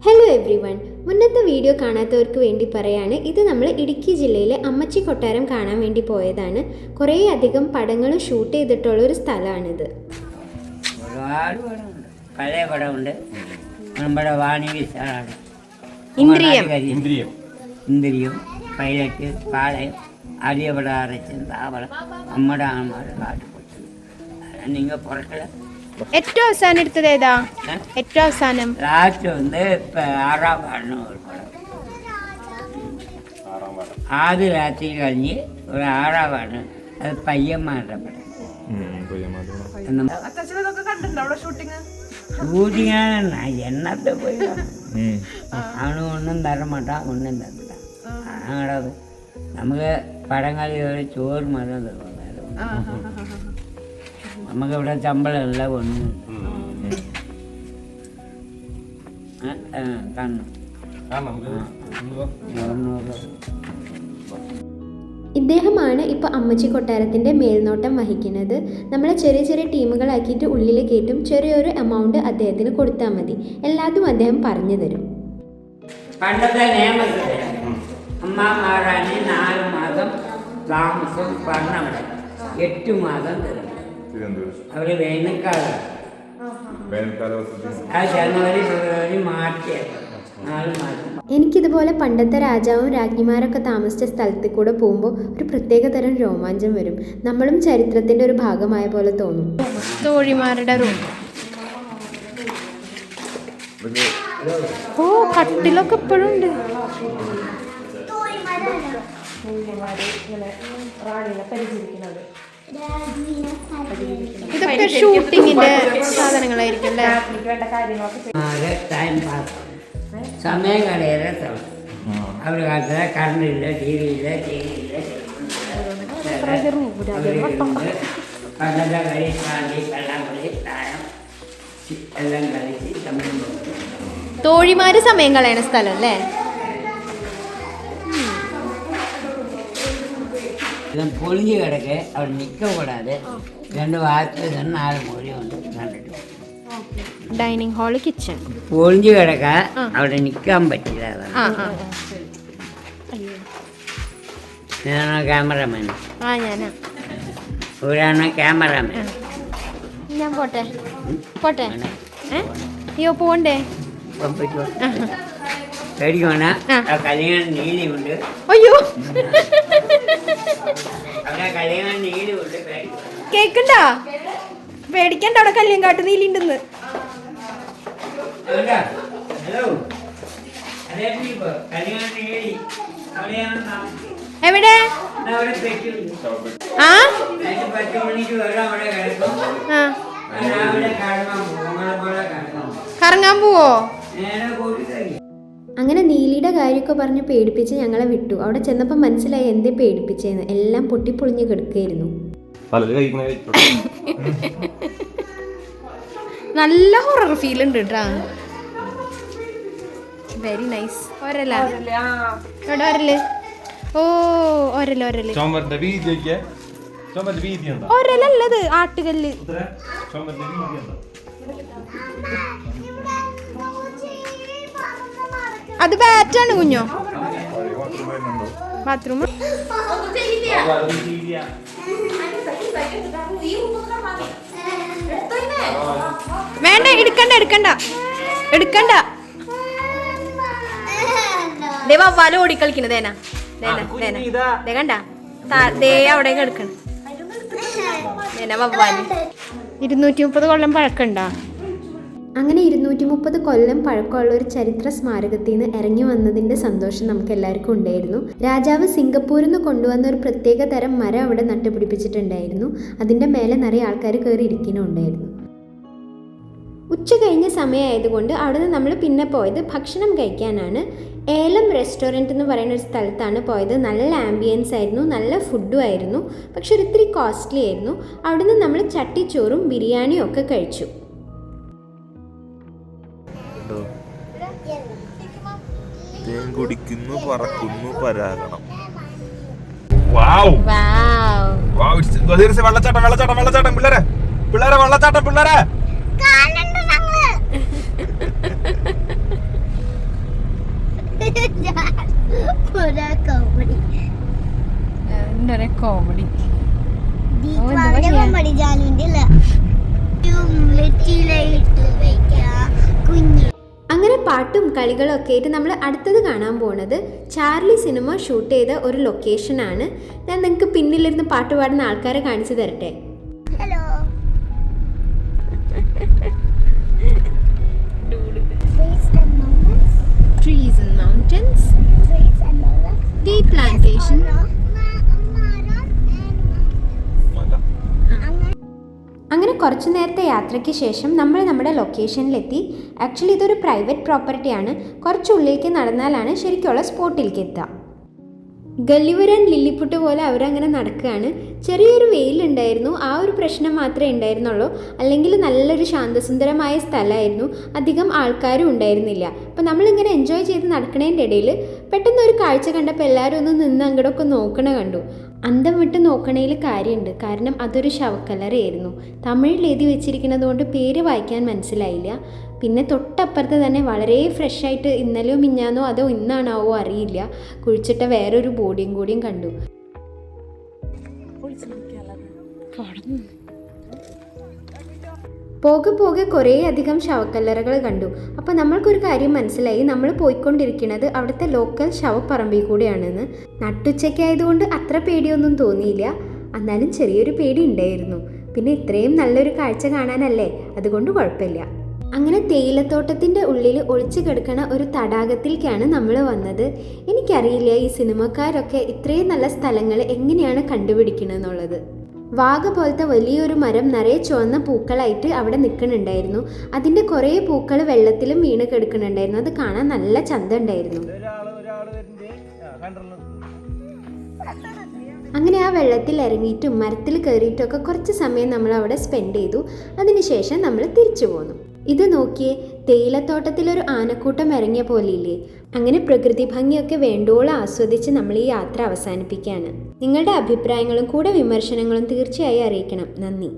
Hello every one, മുന്നത്തെ video കാണാത്തവർക്ക് വേണ്ടി പറയാണ്, ഇത് നമ്മൾ ഇടുക്കി ജില്ലയിലെ അമ്മച്ചി കൊട്ടാരം കാണാൻ വേണ്ടി പോയതാണ്. കുറേ അധികം പടങ്ങൾ ഷൂട്ട് ചെയ്തിട്ടുള്ള ഒരു സ്ഥലമാണിത്. ഒരുപാട് പടമുണ്ട്, പഴയ പടമുണ്ട്. നമ്മുടെ വാണി വിശാലാണ്, ഇന്ദ്രിയം, പൈലറ്റ്, പാളയം, ആര്യപട, അരച്ചൻ, താവളം, നമ്മുടെ ആൾമാരുടെ കാട്ടുപൊട്ടി. നിങ്ങൾ പുറത്തില് ഏറ്റവും അവസാനം എടുത്തത് ഏതാ? ഏറ്റവും അവസാനം ലാസ്റ്റ് வந்து ഇപ്പൊ 6ാം വാർഡിന് ഒരു പടം. ആദ്യ രാത്രി കഴിഞ്ഞ് ഒരു 6ാം വാർഡ്, അത് പയ്യന്മാരുടെ പടം. ഷൂട്ടിങ്ങാണ് എന്നത്തെ പോയി അവന് ഒന്നും തരമാട്ടാ, ഒന്നും തരമാട്ടാ. അങ്ങനത് നമുക്ക് പടങ്ങളിൽ ഒരു ചോറ് മതം തരുമായിരുന്നു. നമുക്കിവിടെ ശമ്പളമല്ല ഒന്നും കാണണം. ഇദ്ദേഹമാണ് ഇപ്പോൾ അമ്മച്ചി കൊട്ടാരത്തിൻ്റെ മേൽനോട്ടം വഹിക്കുന്നത്. നമ്മളെ ചെറിയ ചെറിയ ടീമുകളാക്കിയിട്ട് ഉള്ളിൽ കയറ്റും. ചെറിയൊരു എമൗണ്ട് അദ്ദേഹത്തിന് കൊടുത്താൽ മതി, എല്ലാതും അദ്ദേഹം പറഞ്ഞു തരും. പണ്ടത്തെ നിയമത്തിൽ അമ്മമാരാണ് 4 മാസം താമസം പറഞ്ഞവിടെ 8 മാസം തരും. അവര് വേനൽക്കാലം ജനുവരി, ഫെബ്രുവരി, മാർച്ച് 4 മാസം. എനിക്കിതുപോലെ പണ്ടത്തെ രാജാവും രാജ്ഞിമാരൊക്കെ താമസിച്ച സ്ഥലത്തിൽ കൂടെ പോകുമ്പോൾ ഒരു പ്രത്യേക തരം രോമാഞ്ചം വരും. നമ്മളും ചരിത്രത്തിൻ്റെ ഒരു ഭാഗമായ പോലെ തോന്നും. തോഴിമാരുടെ റൂം. ഓ, കട്ടിലൊക്കെ ഇപ്പോഴും ഉണ്ട്. ഇതൊക്കെ ഷൂട്ടിങ്ങിന്റെ സാധനങ്ങളായിരിക്കും അല്ലേ? ടൈം പാസ്, സമയം കളയേറെ സ്ഥലം. അവർ കാലത്ത് കറണ്ട് ഇല്ല, ടി വി ഇല്ല, പണ്ടത്തെ കളി, ചാണ്ടി, വെള്ളംകളി, താരം എല്ലാം കളിച്ച് സമയം പോകും. തോഴിമാര് സമയം കളയണ സ്ഥലം അല്ലേ? പൊളിഞ്ഞ് കിടക്കെ അവിടെ നിൽക്കപ്പെടാതെ 2 ഭാഗത്ത് 4 മുറിയുണ്ട് കണ്ടിട്ട്. Dining hall, kitchen. പൊളിഞ്ഞ് കിടക്ക അവിടെ നിൽക്കാൻ പറ്റില്ല. ഞാനാണ് ക്യാമറമാൻ. ഞാനാ. ഒരാണ് ക്യാമറമാൻ. ഞാൻ പോട്ടെ അയ്യോ, പോണ്ടേ? പേടിക്കണ കല്യാണം നീലിയുണ്ട്. അയ്യോ, അവിടെ കല്യാണം നീലിയുണ്ട്. കേക്കണ്ട, പേടിക്കണ്ട, അവിടെ കല്യാണം കാട്ട് നീലിണ്ടെന്ന്. ഹലോ, കല്യാണം നീലി എവിടെ? അവിടെ പെട്ടിയുണ്ട്. 10 മണിക്ക് വരാം. അവിടെ കിടക്കും. രാവിലെ കറങ്ങാൻ പോവോ? നേരെ പോയി കഴിയും. അങ്ങനെ നീലിയുടെ കാര്യമൊക്കെ പറഞ്ഞ് പേടിപ്പിച്ച് ഞങ്ങളെ വിട്ടു. അവിടെ ചെന്നപ്പോൾ മനസ്സിലായി എന്തേ പേടിപ്പിച്ചേന്ന്. എല്ലാം പൊട്ടിപ്പൊളിഞ്ഞ് കിടക്കുകയായിരുന്നു. നല്ല ഹൊറർ ഫീൽ ഉണ്ട് കേട്ടാ. Very nice. ഒരല്ല ഓ, ഒരല്ലത് ആട്ടുകല്ല്. അത് ബാറ്റാണ് കുഞ്ഞോ. ബാത്റൂം വേണ്ട, എടുക്കണ്ട. വവ്വാല് ഓടിക്കളിക്കണതേനാ കണ്ട, അവിടെ കിടക്കണ വവ്വാല്. 230 കൊല്ലം പഴക്കണ്ടാ. അങ്ങനെ 230 കൊല്ലം പഴക്കമുള്ള ഒരു ചരിത്ര സ്മാരകത്തിൽ നിന്ന് ഇറങ്ങി വന്നതിൻ്റെ സന്തോഷം നമുക്ക് എല്ലാവർക്കും ഉണ്ടായിരുന്നു. രാജാവ് സിംഗപ്പൂരിൽ നിന്ന് കൊണ്ടുവന്ന ഒരു പ്രത്യേക തരം മരം അവിടെ നട്ടുപിടിപ്പിച്ചിട്ടുണ്ടായിരുന്നു. അതിൻ്റെ മേലെ നിറയെ ആൾക്കാർ കയറി ഇരിക്കുന്നുണ്ടായിരുന്നു. ഉച്ച കഴിഞ്ഞ സമയമായതുകൊണ്ട് അവിടെ നിന്ന് നമ്മൾ പിന്നെ പോയത് ഭക്ഷണം കഴിക്കാനാണ്. ഏലം റെസ്റ്റോറൻറ്റ് എന്ന് പറയുന്ന ഒരു സ്ഥലത്താണ് പോയത്. നല്ല ആംബിയൻസ് ആയിരുന്നു, നല്ല ഫുഡും ആയിരുന്നു. പക്ഷെ ഒരിത്തിരി കോസ്റ്റ്ലി ആയിരുന്നു. അവിടെ നിന്ന് നമ്മൾ ചട്ടിച്ചോറും ബിരിയാണിയും ഒക്കെ കഴിച്ചു. കുടിക്കുന്നു, പറക്കുന്നു, പരാഗണം. വെള്ളച്ചാട്ടം പിള്ളേരെ. വളരെ കോമഡി. അങ്ങനെ പാട്ടും കളികളും ഒക്കെ ആയിട്ട് നമ്മൾ അടുത്തത് കാണാൻ പോണത് ചാർലി സിനിമ ഷൂട്ട് ചെയ്ത ഒരു ലൊക്കേഷനാണ്. ഞാൻ നിങ്ങൾക്ക് പിന്നിലിരുന്ന് പാട്ട് പാടുന്ന ആൾക്കാരെ കാണിച്ചു തരട്ടെ. Trees and mountains, tea plantation. അങ്ങനെ കുറച്ചു നേരത്തെ യാത്രയ്ക്ക് ശേഷം നമ്മൾ നമ്മുടെ ലൊക്കേഷനിലെത്തി. ആക്ച്വലി ഇതൊരു പ്രൈവറ്റ് പ്രോപ്പർട്ടിയാണ്. കുറച്ചുള്ളിലേക്ക് നടന്നാലാണ് ശരിക്കുള്ള സ്പോട്ടിലേക്ക് എത്തുക. ഗള്ളിവർ ആൻഡ് ലില്ലിപ്പുട്ട് പോലെ അവരങ്ങനെ നടക്കുകയാണ്. ചെറിയൊരു വെയിലുണ്ടായിരുന്നു, ആ ഒരു പ്രശ്നം മാത്രമേ ഉണ്ടായിരുന്നുള്ളൂ. അല്ലെങ്കിൽ നല്ലൊരു ശാന്തസുന്ദരമായ സ്ഥലമായിരുന്നു, അധികം ആൾക്കാരും ഉണ്ടായിരുന്നില്ല. അപ്പോൾ നമ്മളിങ്ങനെ എൻജോയ് ചെയ്ത് നടക്കണതിൻ്റെ ഇടയിൽ പെട്ടെന്ന് ഒരു കാഴ്ച കണ്ടപ്പോൾ എല്ലാവരും ഒന്ന് നിന്ന് അങ്ങോട്ടൊക്കെ നോക്കണ കണ്ടു. അന്തം വിട്ട് നോക്കണയിൽ കാര്യമുണ്ട്, കാരണം അതൊരു ശവക്കല്ലറയായിരുന്നു. തമിഴിൽ എഴുതി വെച്ചിരിക്കുന്നത് കൊണ്ട് പേര് വായിക്കാൻ മനസ്സിലായില്ല. പിന്നെ തൊട്ടപ്പുറത്ത് തന്നെ വളരെ ഫ്രഷായിട്ട് ഇന്നലെയോ മിഞ്ഞാന്നോ അതോ ഇന്നാണാവോ അറിയില്ല കുഴിച്ചിട്ട വേറൊരു ബോഡിയും കൂടിയും കണ്ടു. പോകെ പോകെ കുറേ അധികം ശവക്കല്ലറകൾ കണ്ടു. അപ്പോൾ നമ്മൾക്കൊരു കാര്യം മനസ്സിലായി, നമ്മൾ പോയിക്കൊണ്ടിരിക്കുന്നത് അവിടുത്തെ ലോക്കൽ ശവപ്പറമ്പിൽ കൂടെയാണെന്ന്. നട്ടുച്ചയ്ക്കായതുകൊണ്ട് അത്ര പേടിയൊന്നും തോന്നിയില്ല, എന്നാലും ചെറിയൊരു പേടി ഉണ്ടായിരുന്നു. പിന്നെ ഇത്രയും നല്ലൊരു കാഴ്ച കാണാനല്ലേ, അതുകൊണ്ട് കുഴപ്പമില്ല. അങ്ങനെ തേയിലത്തോട്ടത്തിൻ്റെ ഉള്ളിൽ ഒളിച്ചു കിടക്കണ ഒരു തടാകത്തിലേക്കാണ് നമ്മൾ വന്നത്. എനിക്കറിയില്ല ഈ സിനിമക്കാരൊക്കെ ഇത്രയും നല്ല സ്ഥലങ്ങൾ എങ്ങനെയാണ് കണ്ടുപിടിക്കണമെന്നുള്ളത്. വാഗ പോലത്തെ വലിയൊരു മരം നിറയെ ചുവന്ന പൂക്കളായിട്ട് അവിടെ നിൽക്കുന്നുണ്ടായിരുന്നു. അതിൻ്റെ കുറേ പൂക്കൾ വെള്ളത്തിലും വീണ് കിടക്കുന്നുണ്ടായിരുന്നു. അത് കാണാൻ നല്ല ചന്തം ഉണ്ടായിരുന്നു. അങ്ങനെ ആ വെള്ളത്തിൽ ഇറങ്ങിയിട്ടും മരത്തിൽ കയറിയിട്ടും ഒക്കെ കുറച്ച് സമയം നമ്മൾ അവിടെ സ്പെൻഡ് ചെയ്തു. അതിനുശേഷം നമ്മൾ തിരിച്ചു പോന്നു. ഇത് നോക്കിയേ, തേയിലത്തോട്ടത്തിലൊരു ആനക്കൂട്ടം ഇറങ്ങിയ പോലെയില്ലേ. അങ്ങനെ പ്രകൃതി ഭംഗിയൊക്കെ വേണ്ടോളം ആസ്വദിച്ച് നമ്മൾ ഈ യാത്ര അവസാനിപ്പിക്കുകയാണ്. നിങ്ങളുടെ അഭിപ്രായങ്ങളും കൂടെ വിമർശനങ്ങളും തീർച്ചയായും അറിയിക്കണം. നന്ദി.